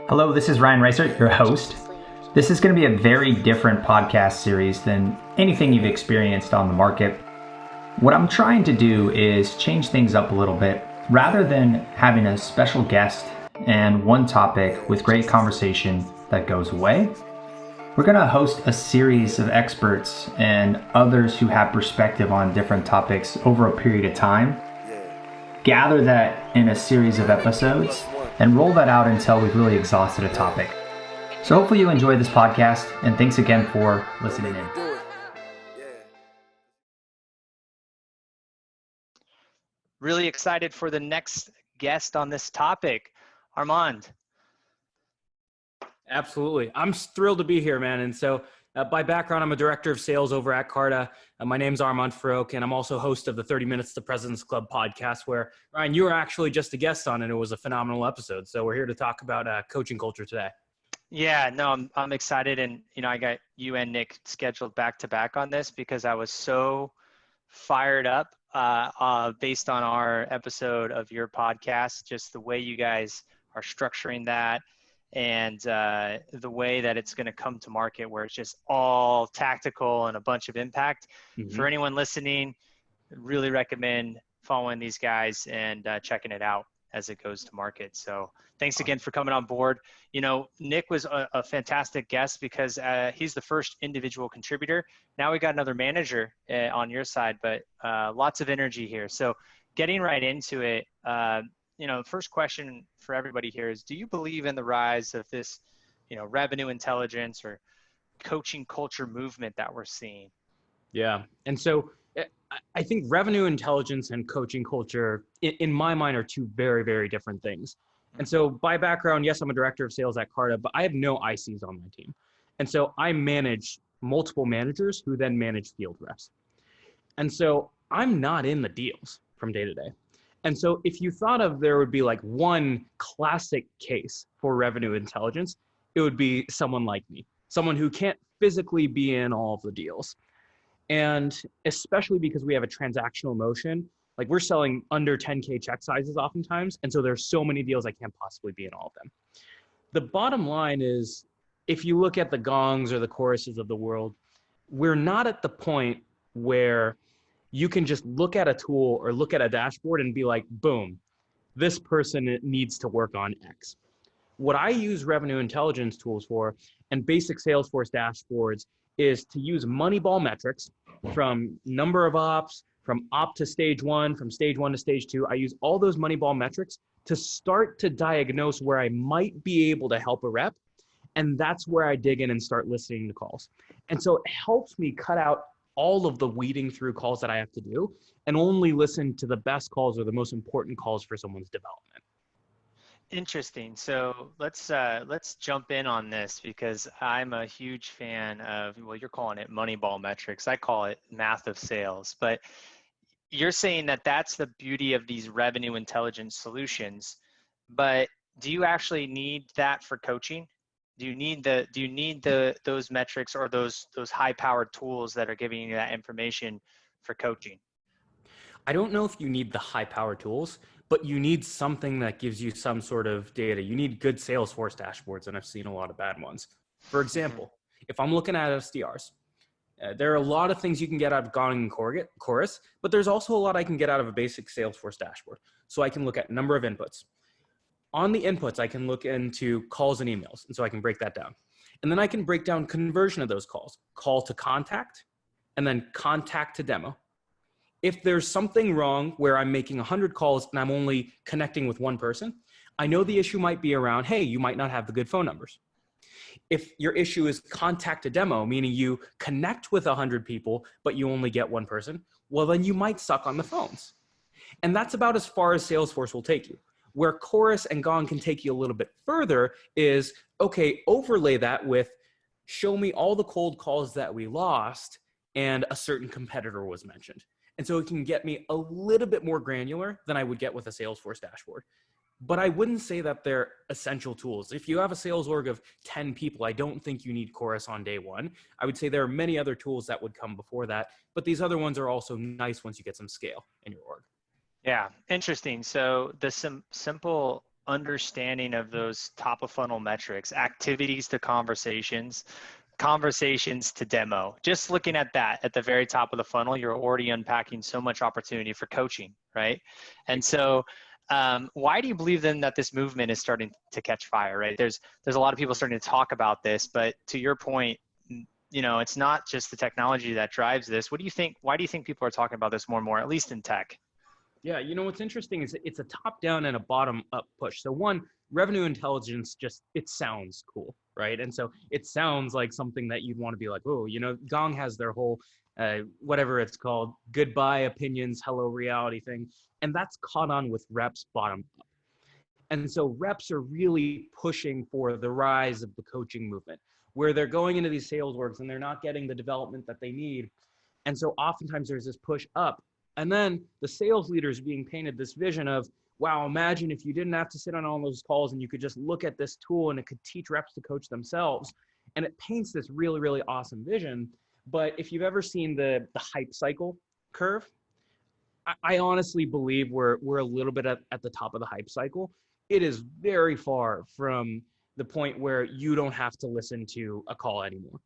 Hello, this is Ryan Reisert, your host. This is going to be a very different podcast series than anything you've experienced on the market. What I'm trying to do is change things up a little bit. Rather than having a special guest and one topic with great conversation that goes away, we're going to host a series of experts and others who have perspective on different topics over a period of time. Gather that in a series of episodes and roll that out until we've really exhausted a topic. So hopefully you enjoy this podcast, and thanks again for listening in. Really excited for the next guest on this topic, Armand. Absolutely. I'm thrilled to be here, man. And so by background, I'm a director of sales over at Carta. My name's Armand Farrokh, and I'm also host of the 30 Minutes to President's Club podcast, where, Ryan, you were actually just a guest on, and it was a phenomenal episode. So we're here to talk about coaching culture today. Yeah, no, I'm excited. And, I got you and Nick scheduled back to back on this because I was so fired up based on our episode of your podcast, just the way you guys are structuring that. And the way that it's going to come to market, where it's just all tactical and a bunch of impact. Mm-hmm. For anyone listening, really recommend following these guys and checking it out as it goes to market. So thanks again for coming on board. Nick was a fantastic guest because he's the first individual contributor. Now we got another manager on your side, but lots of energy here. So getting right into it, the first question for everybody here is, do you believe in the rise of this, revenue intelligence or coaching culture movement that we're seeing? Yeah. And so I think revenue intelligence and coaching culture, in my mind, are two very, very different things. And so by background, yes, I'm a director of sales at Carta, but I have no ICs on my team. And so I manage multiple managers who then manage field reps. And so I'm not in the deals from day to day. And so if you thought of there would be like one classic case for revenue intelligence, it would be someone like me, someone who can't physically be in all of the deals. And especially because we have a transactional motion, like we're selling under 10K check sizes oftentimes. And so there's so many deals I can't possibly be in all of them. The bottom line is, if you look at the Gongs or the Choruses of the world, we're not at the point where you can just look at a tool or look at a dashboard and be like, boom, this person needs to work on X. What I use revenue intelligence tools for and basic Salesforce dashboards is to use Moneyball metrics from number of ops, from op to stage one, from stage one to stage two. I use all those Moneyball metrics to start to diagnose where I might be able to help a rep. And that's where I dig in and start listening to calls. And so it helps me cut out all of the weeding through calls that I have to do and only listen to the best calls or the most important calls for someone's development. Interesting. So let's jump in on this because I'm a huge fan of, well, you're calling it Moneyball metrics. I call it math of sales, but you're saying that that's the beauty of these revenue intelligence solutions, but do you actually need that for coaching? Do you need those metrics or those high-powered tools that are giving you that information for coaching? I don't know if you need the high-powered tools, but you need something that gives you some sort of data. You need good Salesforce dashboards, and I've seen a lot of bad ones. For example, if I'm looking at SDRs, there are a lot of things you can get out of Gong and Chorus, but there's also a lot I can get out of a basic Salesforce dashboard. So I can look at number of inputs. On the inputs, I can look into calls and emails, and so I can break that down. And then I can break down conversion of those calls, call to contact, and then contact to demo. If there's something wrong where I'm making 100 calls and I'm only connecting with one person, I know the issue might be around, hey, you might not have the good phone numbers. If your issue is contact to demo, meaning you connect with 100 people, but you only get one person, well, then you might suck on the phones. And that's about as far as Salesforce will take you. Where Chorus and Gong can take you a little bit further is, okay, overlay that with, show me all the cold calls that we lost and a certain competitor was mentioned. And so it can get me a little bit more granular than I would get with a Salesforce dashboard. But I wouldn't say that they're essential tools. If you have a sales org of 10 people, I don't think you need Chorus on day one. I would say there are many other tools that would come before that, but these other ones are also nice once you get some scale in your org. Yeah, interesting. So the simple understanding of those top of funnel metrics, activities to conversations, conversations to demo. Just looking at that at the very top of the funnel, you're already unpacking so much opportunity for coaching, right? And so why do you believe then that this movement is starting to catch fire, right? There's a lot of people starting to talk about this, but to your point, it's not just the technology that drives this. What do you think? Why do you think people are talking about this more and more, at least in tech? Yeah, what's interesting is it's a top down and a bottom up push. So one, revenue intelligence, it sounds cool, right? And so it sounds like something that you'd want to be like, oh, Gong has their whole whatever it's called, goodbye opinions, hello reality thing. And that's caught on with reps bottom up. And so reps are really pushing for the rise of the coaching movement, where they're going into these sales orgs and they're not getting the development that they need. And so oftentimes there's this push up. And then the sales leaders being painted this vision of, wow, imagine if you didn't have to sit on all those calls and you could just look at this tool and it could teach reps to coach themselves. And it paints this really, really awesome vision. But if you've ever seen the hype cycle curve, I honestly believe we're a little bit at the top of the hype cycle. It is very far from the point where you don't have to listen to a call anymore,